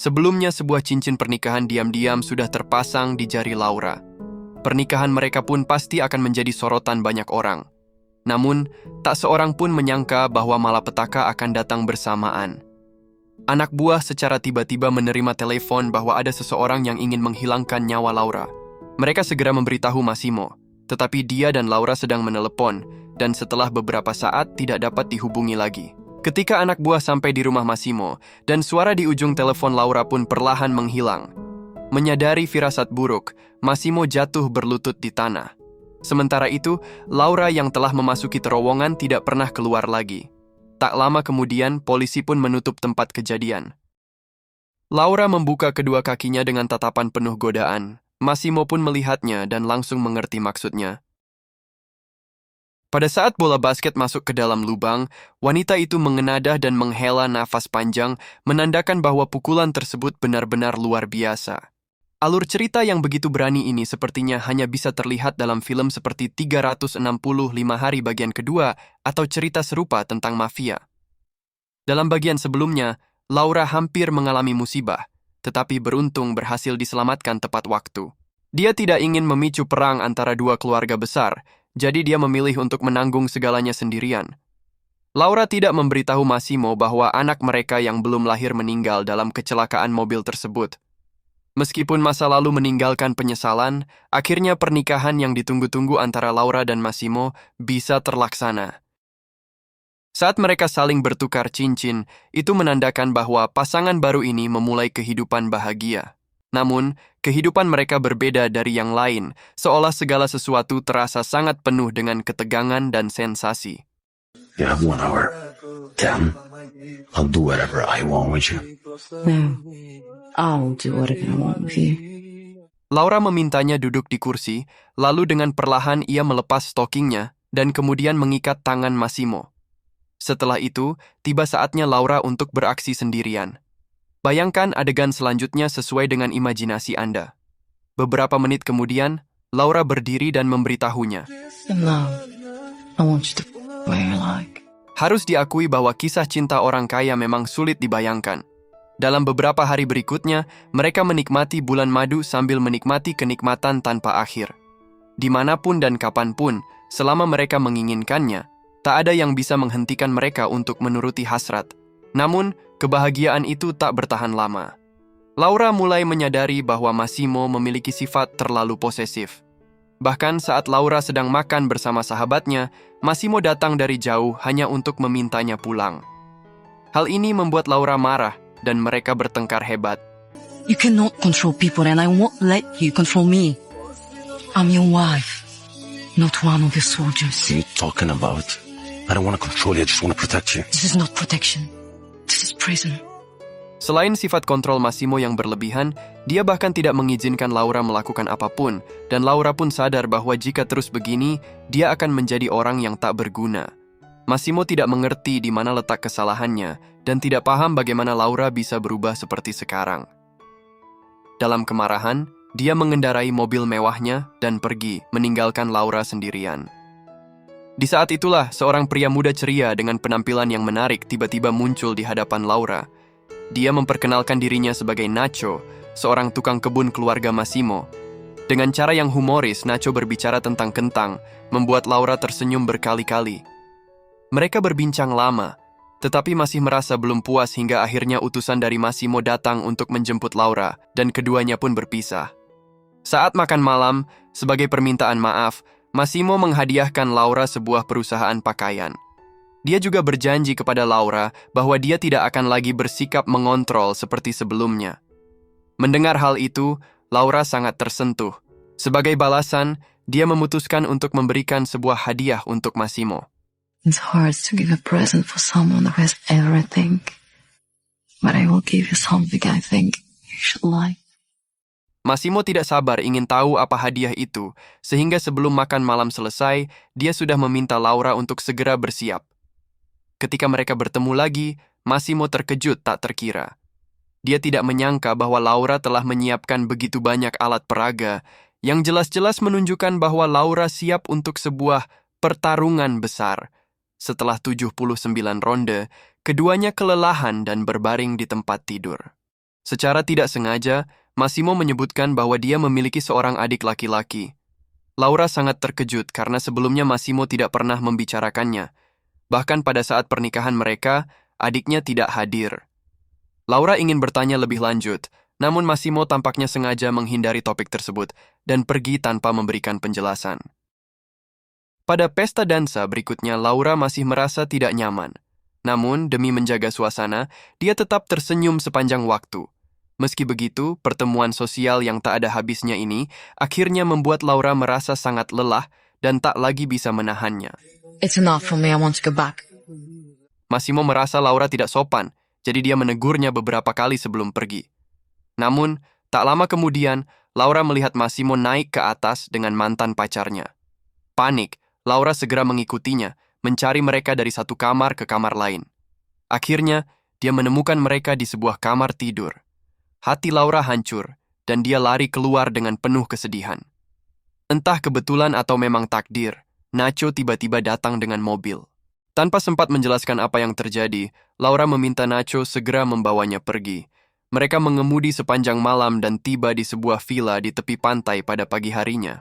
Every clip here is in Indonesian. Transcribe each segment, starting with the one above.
Sebelumnya sebuah cincin pernikahan diam-diam sudah terpasang di jari Laura. Pernikahan mereka pun pasti akan menjadi sorotan banyak orang. Namun, tak seorang pun menyangka bahwa malapetaka akan datang bersamaan. Anak buah secara tiba-tiba menerima telepon bahwa ada seseorang yang ingin menghilangkan nyawa Laura. Mereka segera memberitahu Massimo, tetapi dia dan Laura sedang menelepon, dan setelah beberapa saat tidak dapat dihubungi lagi. Ketika anak buah sampai di rumah Massimo, dan suara di ujung telepon Laura pun perlahan menghilang. Menyadari firasat buruk, Massimo jatuh berlutut di tanah. Sementara itu, Laura yang telah memasuki terowongan tidak pernah keluar lagi. Tak lama kemudian, polisi pun menutup tempat kejadian. Laura membuka kedua kakinya dengan tatapan penuh godaan. Massimo pun melihatnya dan langsung mengerti maksudnya. Pada saat bola basket masuk ke dalam lubang, wanita itu mengenadah dan menghela nafas panjang, menandakan bahwa pukulan tersebut benar-benar luar biasa. Alur cerita yang begitu berani ini sepertinya hanya bisa terlihat dalam film seperti 365 hari bagian kedua atau cerita serupa tentang mafia. Dalam bagian sebelumnya, Laura hampir mengalami musibah, tetapi beruntung berhasil diselamatkan tepat waktu. Dia tidak ingin memicu perang antara dua keluarga besar, jadi dia memilih untuk menanggung segalanya sendirian. Laura tidak memberitahu Massimo bahwa anak mereka yang belum lahir meninggal dalam kecelakaan mobil tersebut. Meskipun masa lalu meninggalkan penyesalan, akhirnya pernikahan yang ditunggu-tunggu antara Laura dan Massimo bisa terlaksana. Saat mereka saling bertukar cincin, itu menandakan bahwa pasangan baru ini memulai kehidupan bahagia. Namun, kehidupan mereka berbeda dari yang lain, seolah segala sesuatu terasa sangat penuh dengan ketegangan dan sensasi. You have 1 hour. Damn. I'll do whatever I want with you. No, I'll do whatever I want with you. Laura memintanya duduk di kursi, lalu dengan perlahan ia melepas stokingnya dan kemudian mengikat tangan Massimo. Setelah itu, tiba saatnya Laura untuk beraksi sendirian. Bayangkan adegan selanjutnya sesuai dengan imajinasi Anda. Beberapa menit kemudian, Laura berdiri dan memberitahunya. No, I want you to where you like. Harus diakui bahwa kisah cinta orang kaya memang sulit dibayangkan. Dalam beberapa hari berikutnya, mereka menikmati bulan madu sambil menikmati kenikmatan tanpa akhir. Dimanapun dan kapanpun, selama mereka menginginkannya, tak ada yang bisa menghentikan mereka untuk menuruti hasrat. Namun, kebahagiaan itu tak bertahan lama. Laura mulai menyadari bahwa Massimo memiliki sifat terlalu posesif. Bahkan saat Laura sedang makan bersama sahabatnya, Massimo datang dari jauh hanya untuk memintanya pulang. Hal ini membuat Laura marah dan mereka bertengkar hebat. You cannot control people and I won't let you control me. I'm your wife, not one of your soldiers. What are you talking about? I don't want to control you, I just want to protect you. This is not protection. This is prison. Selain sifat kontrol Massimo yang berlebihan, dia bahkan tidak mengizinkan Laura melakukan apapun, dan Laura pun sadar bahwa jika terus begini, dia akan menjadi orang yang tak berguna. Massimo tidak mengerti di mana letak kesalahannya, dan tidak paham bagaimana Laura bisa berubah seperti sekarang. Dalam kemarahan, dia mengendarai mobil mewahnya dan pergi, meninggalkan Laura sendirian. Di saat itulah, seorang pria muda ceria dengan penampilan yang menarik tiba-tiba muncul di hadapan Laura. Dia memperkenalkan dirinya sebagai Nacho, seorang tukang kebun keluarga Massimo. Dengan cara yang humoris, Nacho berbicara tentang kentang, membuat Laura tersenyum berkali-kali. Mereka berbincang lama, tetapi masih merasa belum puas hingga akhirnya utusan dari Massimo datang untuk menjemput Laura, dan keduanya pun berpisah. Saat makan malam, sebagai permintaan maaf, Massimo menghadiahkan Laura sebuah perusahaan pakaian. Dia juga berjanji kepada Laura bahwa dia tidak akan lagi bersikap mengontrol seperti sebelumnya. Mendengar hal itu, Laura sangat tersentuh. Sebagai balasan, dia memutuskan untuk memberikan sebuah hadiah untuk Massimo. It's hard to give a present for someone who has everything. But I will give you something I think you should like. Massimo tidak sabar ingin tahu apa hadiah itu, sehingga sebelum makan malam selesai, dia sudah meminta Laura untuk segera bersiap. Ketika mereka bertemu lagi, Massimo terkejut tak terkira. Dia tidak menyangka bahwa Laura telah menyiapkan begitu banyak alat peraga, yang jelas-jelas menunjukkan bahwa Laura siap untuk sebuah pertarungan besar. Setelah 79 ronde, keduanya kelelahan dan berbaring di tempat tidur. Secara tidak sengaja, Massimo menyebutkan bahwa dia memiliki seorang adik laki-laki. Laura sangat terkejut karena sebelumnya Massimo tidak pernah membicarakannya. Bahkan pada saat pernikahan mereka, adiknya tidak hadir. Laura ingin bertanya lebih lanjut, namun Massimo tampaknya sengaja menghindari topik tersebut dan pergi tanpa memberikan penjelasan. Pada pesta dansa berikutnya, Laura masih merasa tidak nyaman. Namun, demi menjaga suasana, dia tetap tersenyum sepanjang waktu. Meski begitu, pertemuan sosial yang tak ada habisnya ini akhirnya membuat Laura merasa sangat lelah dan tak lagi bisa menahannya. It's enough for me, I want to go back. Massimo merasa Laura tidak sopan, jadi dia menegurnya beberapa kali sebelum pergi. Namun, tak lama kemudian, Laura melihat Massimo naik ke atas dengan mantan pacarnya. Panik, Laura segera mengikutinya, mencari mereka dari satu kamar ke kamar lain. Akhirnya, dia menemukan mereka di sebuah kamar tidur. Hati Laura hancur, dan dia lari keluar dengan penuh kesedihan. Entah kebetulan atau memang takdir, Nacho tiba-tiba datang dengan mobil. Tanpa sempat menjelaskan apa yang terjadi, Laura meminta Nacho segera membawanya pergi. Mereka mengemudi sepanjang malam dan tiba di sebuah villa di tepi pantai pada pagi harinya.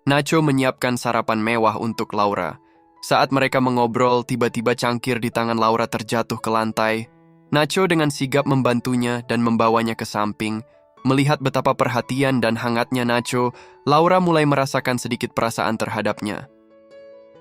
Nacho menyiapkan sarapan mewah untuk Laura. Saat mereka mengobrol, tiba-tiba cangkir di tangan Laura terjatuh ke lantai. Nacho dengan sigap membantunya dan membawanya ke samping. Melihat betapa perhatian dan hangatnya Nacho, Laura mulai merasakan sedikit perasaan terhadapnya.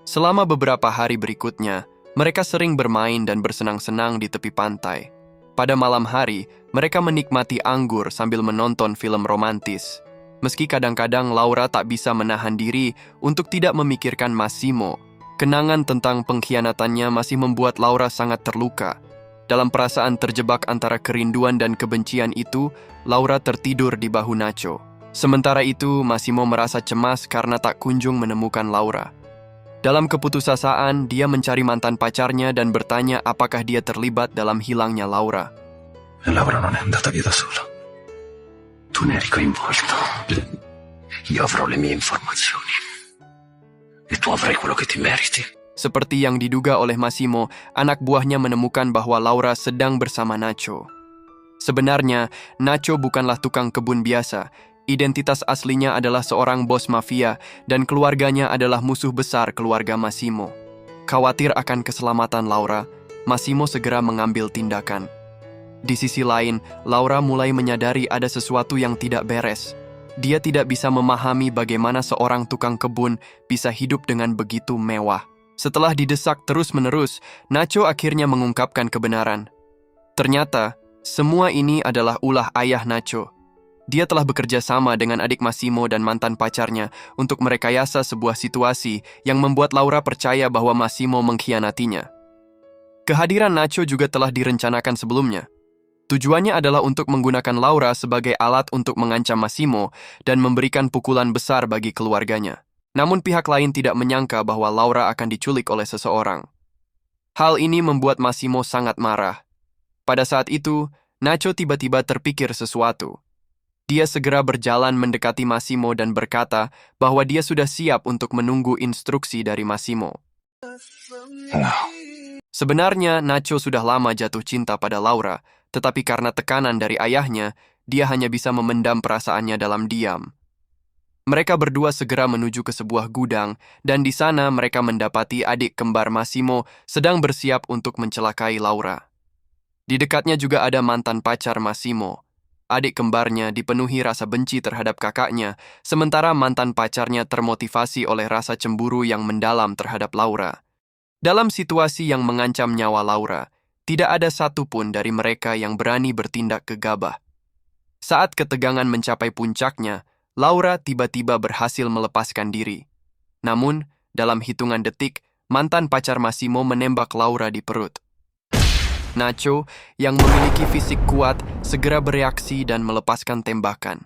Selama beberapa hari berikutnya, mereka sering bermain dan bersenang-senang di tepi pantai. Pada malam hari, mereka menikmati anggur sambil menonton film romantis. Meski kadang-kadang Laura tak bisa menahan diri untuk tidak memikirkan Massimo, kenangan tentang pengkhianatannya masih membuat Laura sangat terluka. Dalam perasaan terjebak antara kerinduan dan kebencian itu, Laura tertidur di bahu Nacho. Sementara itu, Massimo merasa cemas karena tak kunjung menemukan Laura. Dalam keputusasaan, dia mencari mantan pacarnya dan bertanya apakah dia terlibat dalam hilangnya Laura. Laura non è andata via da sola. Tu ne eri coinvolto. Io avrò le mie informazioni. E tu avrai quello che ti meriti. Seperti yang diduga oleh Massimo, anak buahnya menemukan bahwa Laura sedang bersama Nacho. Sebenarnya, Nacho bukanlah tukang kebun biasa. Identitas aslinya adalah seorang bos mafia dan keluarganya adalah musuh besar keluarga Massimo. Khawatir akan keselamatan Laura, Massimo segera mengambil tindakan. Di sisi lain, Laura mulai menyadari ada sesuatu yang tidak beres. Dia tidak bisa memahami bagaimana seorang tukang kebun bisa hidup dengan begitu mewah. Setelah didesak terus-menerus, Nacho akhirnya mengungkapkan kebenaran. Ternyata, semua ini adalah ulah ayah Nacho. Dia telah bekerja sama dengan adik Massimo dan mantan pacarnya untuk merekayasa sebuah situasi yang membuat Laura percaya bahwa Massimo mengkhianatinya. Kehadiran Nacho juga telah direncanakan sebelumnya. Tujuannya adalah untuk menggunakan Laura sebagai alat untuk mengancam Massimo dan memberikan pukulan besar bagi keluarganya. Namun pihak lain tidak menyangka bahwa Laura akan diculik oleh seseorang. Hal ini membuat Massimo sangat marah. Pada saat itu, Nacho tiba-tiba terpikir sesuatu. Dia segera berjalan mendekati Massimo dan berkata bahwa dia sudah siap untuk menunggu instruksi dari Massimo. No. Sebenarnya, Nacho sudah lama jatuh cinta pada Laura, tetapi karena tekanan dari ayahnya, dia hanya bisa memendam perasaannya dalam diam. Mereka berdua segera menuju ke sebuah gudang, dan di sana mereka mendapati adik kembar Massimo sedang bersiap untuk mencelakai Laura. Di dekatnya juga ada mantan pacar Massimo. Adik kembarnya dipenuhi rasa benci terhadap kakaknya, sementara mantan pacarnya termotivasi oleh rasa cemburu yang mendalam terhadap Laura. Dalam situasi yang mengancam nyawa Laura, tidak ada satupun dari mereka yang berani bertindak gegabah. Saat ketegangan mencapai puncaknya, Laura tiba-tiba berhasil melepaskan diri. Namun, dalam hitungan detik, mantan pacar Massimo menembak Laura di perut. Nacho, yang memiliki fisik kuat, segera bereaksi dan melepaskan tembakan.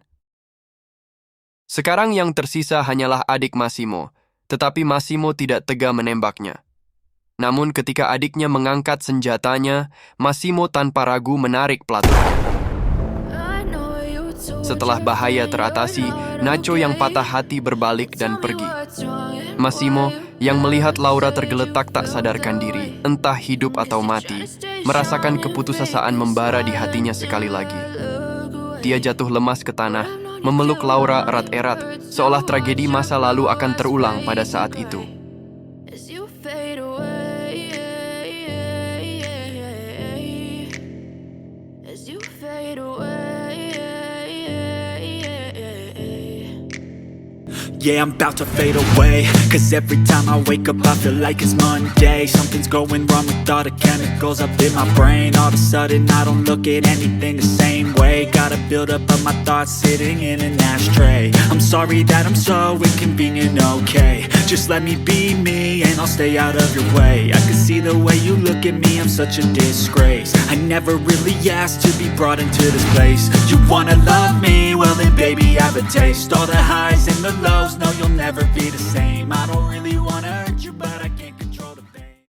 Sekarang yang tersisa hanyalah adik Massimo, tetapi Massimo tidak tega menembaknya. Namun ketika adiknya mengangkat senjatanya, Massimo tanpa ragu menarik pelatuknya. Setelah bahaya teratasi, Nacho yang patah hati berbalik dan pergi. Massimo, yang melihat Laura tergeletak tak sadarkan diri, entah hidup atau mati, merasakan keputusasaan membara di hatinya sekali lagi. dia jatuh lemas ke tanah, memeluk Laura erat-erat, seolah tragedi masa lalu akan terulang pada saat itu. As you fade away, as you fade away. Yeah, I'm about to fade away, 'cause every time I wake up I feel like it's Monday. Something's going wrong with all the chemicals up in my brain. All of a sudden I don't look at anything the same way. Gotta build up of my thoughts sitting in an ashtray. I'm sorry that I'm so inconvenient, okay. Just let me be me and I'll stay out of your way. I can see the way you look at me, I'm such a disgrace. I never really asked to be brought into this place. You wanna love me? Well then baby I have a taste. All the highs and the lows, no you'll never be the same.